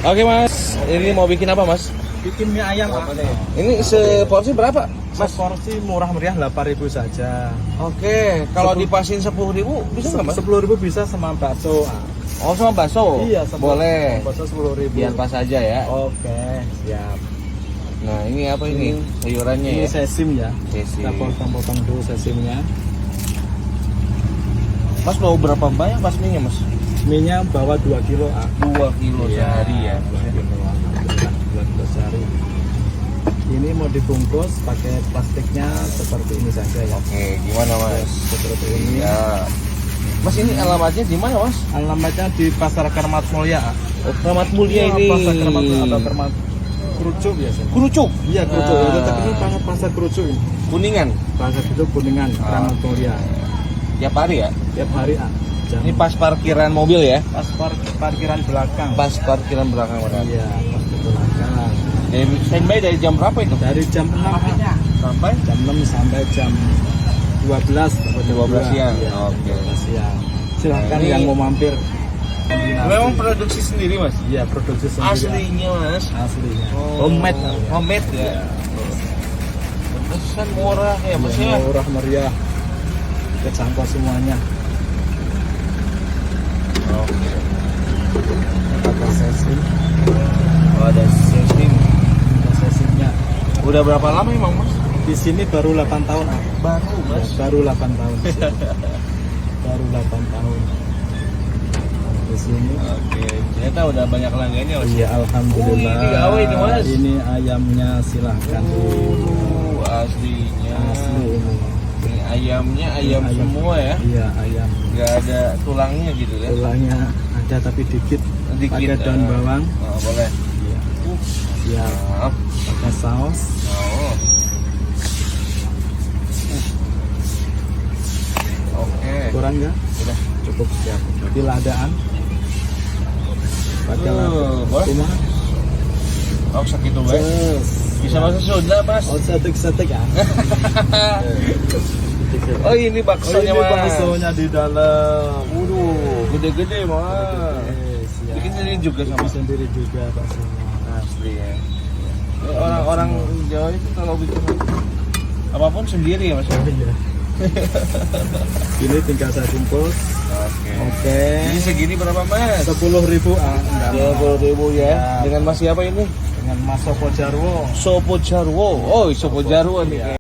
Oke mas, ini mau bikin apa mas? Bikin mie ayam. Ini seporsi berapa? Mas, porsi murah meriah 8.000 saja. Oke, kalau dipasin 10.000 bisa nggak mas? 10.000 bisa sama bakso. Oh sama bakso? Iya, sama boleh. Bakso 10.000. Biar pas aja ya. Oke, siap. Nah ini apa ini? Sayurannya Ini ya? sesim ya. Sesim. Kita potong-potong dulu sesimnya. Mas mau berapa banyak mas mie-nya mas? Mie-nya bawa 2 kilo. 2 kilo sehari ya. 2 kilo sehari. Ini mau dibungkus pakai plastiknya seperti ini saja ya. Oke, gimana mas? Seperti ini. Ya. Mas ini alamatnya di mana mas? Alamatnya di Pasar Keramat Mulia. Oh, Keramat Mulia ini. Pasar Keramat Mulia atau Keramat Kerucuk biasanya. Kerucuk. Iya, Kerucuk. Ah. Itu ini pasar Kerucuk ini. Kuningan. Pasar itu Kuningan, Keramat Mulia. Tiap hari ya? Tiap hari Ini pas parkiran mobil ya? pas parkiran belakang. Pas parkiran belakang benar. Iya, pas di belakang. Dari standby dari jam berapa itu? Dari jam 6 Sampai jam 6 sampai jam 12 atau 12 siang. Iya, Oke. 12 siang. Silahkan Ini- yang mau mampir. Kombinasi. memang produksi sendiri mas? Iya, produksi sendiri. Aslinya mas? Aslinya. Oh, Homemade. Homemade ya? Pantesan murah ya mas ya? Murah meriah. Kecangkau semuanya. Oke. Kata sesim. Oh, ada sesim. Ada sesimnya. Udah berapa lama emang mas? Di sini baru 8 tahun. Baru mas. Baru 8 tahun. di sini. Baru 8 tahun. Di sini. Oke, ternyata udah banyak langgannya mas. Iya, alhamdulillah. Ini gawe ini, Mas. Ini ayamnya silahkan. Aslinya. Asli ini. Ini ayamnya ayam semua ya? Iya, ayam. Nggak ada tulangnya gitu ya? Tulangnya ada tapi dikit. Pakai daun bawang. Oh, boleh. Iya. Siap. Maaf. Pakai saus. Oh. Oke. Kurang nggak? Udah. Cukup siap. Di ladaan. Pakai lada. Boleh. Cuma. Oh, segitu baik. Yes. Bisa masuk Sunda mas? Oh, setik-setik ya. Oh ini baksonya ini mas. baksonya di dalam. Waduh, gede-gede mas. Siap. Bikin sendiri juga sama. Bikin sendiri juga baksonya. Asli ya. Orang-orang Jawa itu kalau bikin apapun sendiri ya mas. Iya. Ini tinggal saya bungkus. Oke. Ini segini berapa mas? 10.000 10.000 ya. Ya. Dengan mas siapa ini? dengan Mas Sopo Jarwo. Sopo Jarwo. Oh, Sopo Jarwo nih. Iya.